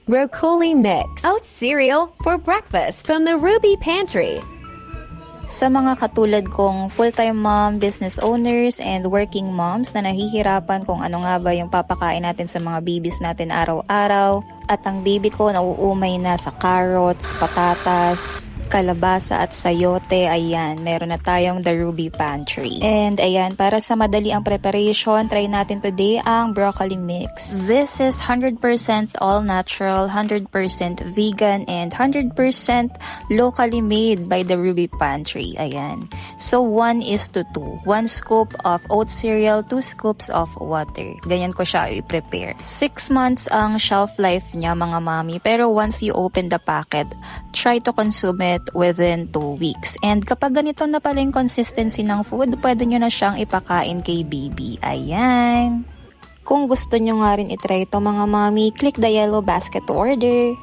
Broccoli mix. Oat cereal for breakfast from the Ruby Pantry. Sa mga katulad kong full-time mom, business owners, and working moms na nahihirapan kung ano nga ba yung papakain natin sa mga babies natin araw-araw, at ang baby ko nauumay na sa carrots, patatas, kalabasa at sayote, ayan, meron na tayong The Ruby Pantry. And ayan, para sa madali ang preparation, try natin today ang broccoli mix. This is 100% all natural, 100% vegan, and 100% locally made by The Ruby Pantry. Ayan. So 1:2. 1 scoop of oat cereal, 2 scoops of water. Ganyan ko siya i-prepare. 6 months ang shelf life niya, mga mami. Pero once you open the packet, try to consume it within 2 weeks. And kapag ganito na pala yung consistency ng food, pwede nyo na siyang ipakain kay baby. Ayan. Kung gusto nyo nga rin itry ito, mga mami, click the yellow basket to order.